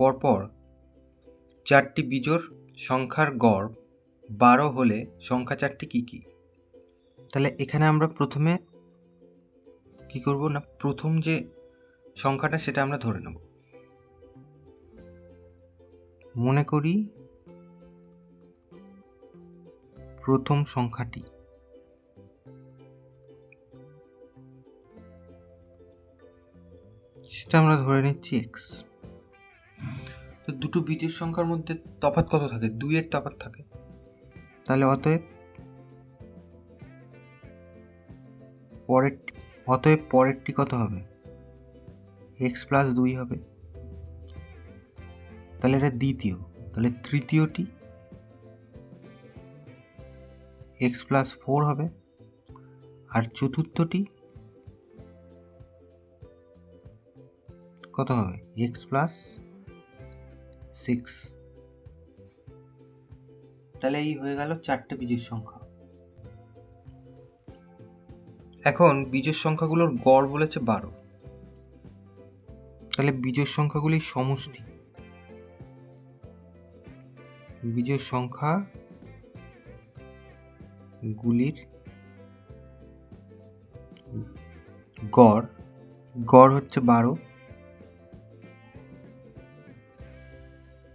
পরপর চারটি বিজোড় সংখ্যার গড় 12 হলে সংখ্যা চারটি কী কী? তাহলে এখানে আমরা প্রথমে কি করব না, প্রথম যে সংখ্যাটা সেটা আমরা ধরে নেব। মনে করি প্রথম সংখ্যাটি সেটা আমরা ধরে নিচ্ছি এক্স। তো দুটো বিজোড় সংখ্যার মধ্যে তফাৎ কত থাকে? 2 এর তফাৎ থাকে। তাহলে অতএব পরেরটি কত হবে? এক্স প্লাস 2 হবে। তাহলে এটা দ্বিতীয়। তাহলে তৃতীয়টি এক্স প্লাস 4 হবে। আর চতুর্থটি কত হবে? X plus 6। তাহলে এই হয়ে গেল চারটে বিজোড় সংখ্যা। এখন বিজোড় সংখ্যাগুলোর গড় বলেছে 12। তাহলে বিজোড় সংখ্যাগুলির সমষ্টি, বিজোড় সংখ্যাগুলির গড় হচ্ছে 12।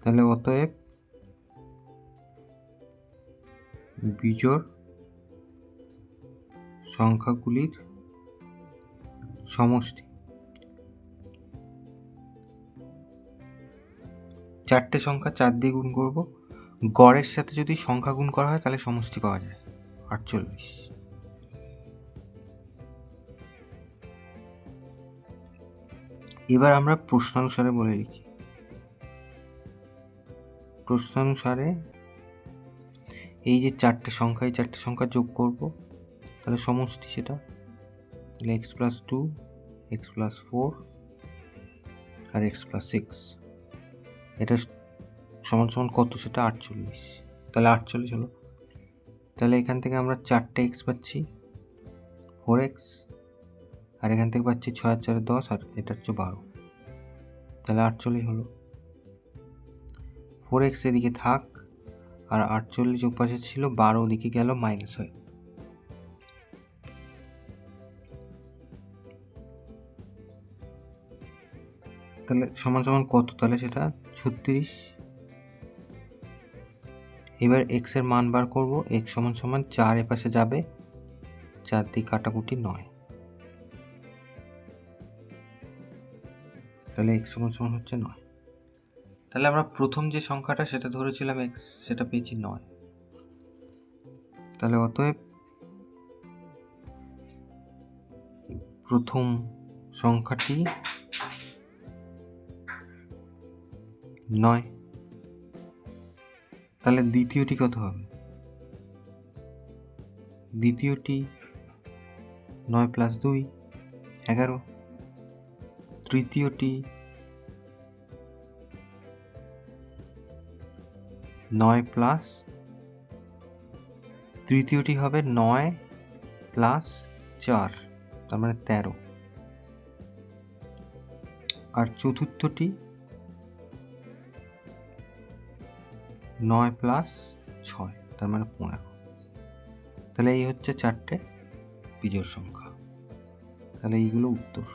তাহলে অতএব বিজোড় সংখ্যাগুলির সমষ্টি, চারটে সংখ্যা 4 দিয়ে গুণ করব, গড়ের সাথে যদি সংখ্যা গুণ করা হয় তাহলে সমষ্টি পাওয়া যায় 48। এবার আমরা প্রশ্নানুসারে বলে লিখি। প্রশ্নানুসারে এই যে চারটে সংখ্যা যোগ করব, তাহলে সমষ্টি সেটা, তাহলে এক্স প্লাস 2, এক্স প্লাস 4 আর এক্স প্লাস 6, এটা সমান সমান কত? সেটা 48। তাহলে 48 হলো। তাহলে এখান থেকে আমরা 4টে এক্স পাচ্ছি, 4x, আর এখান থেকে পাচ্ছি 6 আর 4 10, আর এটা হচ্ছে 12। তাহলে 48 হলো। 4x এদিকে থাক, আর 48 ওপাশে ছিল, 12 ওদিকে গেল মাইনাস হয়ে। তাহলে সমান সমান কত? তাহলে সেটা 36। এবার এক্স এর মান বার করব। এক্স সমান সমান 4 এপাশে যাবে, 4 দিয়ে কাটাকুটি 9। তাহলে এক্স সমান সমান হচ্ছে 9। তাহলে আমরা প্রথম যে সংখ্যাটা সেটা ধরেছিলাম এক্স, সেটা পেয়েছি 9। তাহলে অতএব প্রথম সংখ্যাটি 9। তাহলে দ্বিতীয়টি কত হবে? দ্বিতীয়টি 9 প্লাস 2 11। তৃতীয়টি 9 প্লাস, তৃতীয়টি হবে 9 প্লাস 4, তার মানে 13। আর চতুর্থটি 9 প্লাস 6, তার মানে 15। তাহলে এই হচ্ছে চারটে বিজোড় সংখ্যা। তাহলে এইগুলো উত্তর।